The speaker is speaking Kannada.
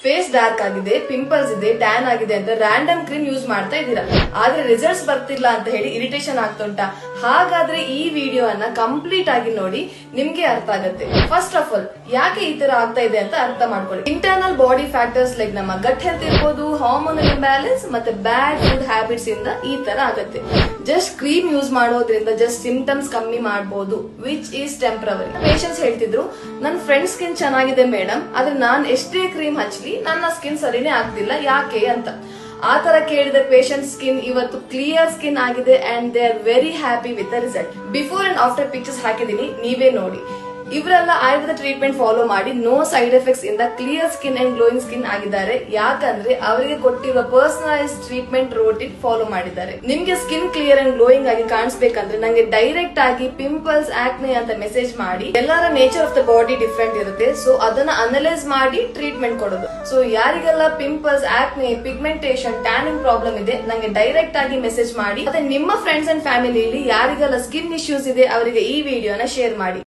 ಫೇಸ್ ಡಾರ್ಕ್ ಆಗಿದೆ, ಪಿಂಪಲ್ಸ್ ಇದೆ, ಟ್ಯಾನ್ ಆಗಿದೆ ಅಂತ ರ್ಯಾಂಡಮ್ ಕ್ರೀಮ್ ಯೂಸ್ ಮಾಡ್ತಾ ಇದ್ದೀರಾ, ಆದ್ರೆ ರಿಸಲ್ಟ್ಸ್ ಬರ್ತಿಲ್ಲ ಅಂತ ಹೇಳಿ ಇರಿಟೇಷನ್ ಆಗ್ತುಂಟಾ? ಹಾಗಾದ್ರೆ ಈ ವಿಡಿಯೋನ ಕಂಪ್ಲೀಟ್ ಆಗಿ ನೋಡಿ, ನಿಮ್ಗೆ ಅರ್ಥ ಆಗುತ್ತೆ. ಫಸ್ಟ್ ಆಫ್ ಆಲ್ ಯಾಕೆ ಈ ತರ ಆಗ್ತಾ ಇದೆ ಅಂತ ಅರ್ಥ ಮಾಡ್ಕೊಳ್ಳಿ. ಇಂಟರ್ನಲ್ ಬಾಡಿ ಫ್ಯಾಕ್ಟರ್ಸ್ ಲೈಕ್ ನಮ್ಮ ಗಟ್ ಹೆಲ್ತ್ ಇರ್ಬೋದು, ಹಾರ್ಮೋನಲ್ ಇಂಬ್ಯಾಲೆನ್ಸ್ ಮತ್ತೆ ಬ್ಯಾಡ್ ಫುಡ್ ಹ್ಯಾಬಿಟ್ಸ್ ಇಂದ ಈ ತರ ಆಗುತ್ತೆ. ಜಸ್ಟ್ ಕ್ರೀಮ್ ಯೂಸ್ ಮಾಡೋದ್ರಿಂದ ಜಸ್ಟ್ ಸಿಂಪ್ಟಮ್ಸ್ ಕಮ್ಮಿ ಮಾಡಬಹುದು, ವಿಚ್ ಈಸ್ ಟೆಂಪರರಿ. ಪೇಷಂಟ್ಸ್ ಹೇಳ್ತಿದ್ರು, ನನ್ನ ಫ್ರೆಂಡ್ ಸ್ಕಿನ್ ಚೆನ್ನಾಗಿದೆ ಮೇಡಮ್, ಆದ್ರೆ ನಾನ್ ಎಷ್ಟೇ ಕ್ರೀಮ್ ಹಚ್ಚಲಿ ನನ್ನ ಸ್ಕಿನ್ ಸರಿನೇ ಆಗ್ತಿಲ್ಲ, ಯಾಕೆ ಅಂತ. ಆ ತರ ಕೇಳಿದ ಪೇಷಂಟ್ ಸ್ಕಿನ್ ಇವತ್ತು ಕ್ಲಿಯರ್ ಸ್ಕಿನ್ ಆಗಿದೆ and they are very happy with the result. Before and after pictures ಹಾಕಿದೀನಿ, ನೀವೇ ನೋಡಿ. ಇವರೆಲ್ಲ ಆಯುರ್ವೇದ ಟ್ರೀಟ್ಮೆಂಟ್ ಫಾಲೋ ಮಾಡಿ ನೋ ಸೈಡ್ ಎಫೆಕ್ಟ್ಸ್ ಇಂದ clear skin and glowing skin ಆಗಿದ್ದಾರೆ. ಯಾಕಂದ್ರೆ ಅವರಿಗೆ ಕೊಟ್ಟಿರುವ ಪರ್ಸನಲೈಸ್ ಟ್ರೀಟ್ಮೆಂಟ್ ರೋಟೀನ್ ಫಾಲೋ ಮಾಡಿದ್ದಾರೆ. ನಿಮ್ಗೆ ಸ್ಕಿನ್ ಕ್ಲಿಯರ್ ಅಂಡ್ ಗ್ಲೋಯಿಂಗ್ ಆಗಿ ಕಾಣಿಸ್ಬೇಕಂದ್ರೆ ನಂಗೆ ಡೈರೆಕ್ಟ್ ಆಗಿ ಪಿಂಪಲ್ಸ್, ಆಕ್ನೆ ಅಂತ ಮೆಸೇಜ್ ಮಾಡಿ. ಎಲ್ಲರ nature of the body different ಇರುತ್ತೆ, ಸೊ ಅದನ್ನ ಅನಲೈಸ್ ಮಾಡಿ ಟ್ರೀಟ್ಮೆಂಟ್ ಕೊಡೋದು. ಸೊ ಯಾರಿಗೆಲ್ಲ ಪಿಂಪಲ್ಸ್, ಆಕ್ನೆ, ಪಿಗ್ಮೆಂಟೇಷನ್, ಟ್ಯಾನಿಂಗ್ ಪ್ರಾಬ್ಲಮ್ ಇದೆ, ನಂಗೆ ಡೈರೆಕ್ಟ್ ಆಗಿ ಮೆಸೇಜ್ ಮಾಡಿ. ಮತ್ತೆ ನಿಮ್ಮ ಫ್ರೆಂಡ್ಸ್ ಅಂಡ್ ಫ್ಯಾಮಿಲಿಯಲ್ಲಿ ಯಾರಿಗೆಲ್ಲ ಸ್ಕಿನ್ ಇಶ್ಯೂಸ್ ಇದೆ ಅವರಿಗೆ ಈ ವಿಡಿಯೋನ ಶೇರ್ ಮಾಡಿ.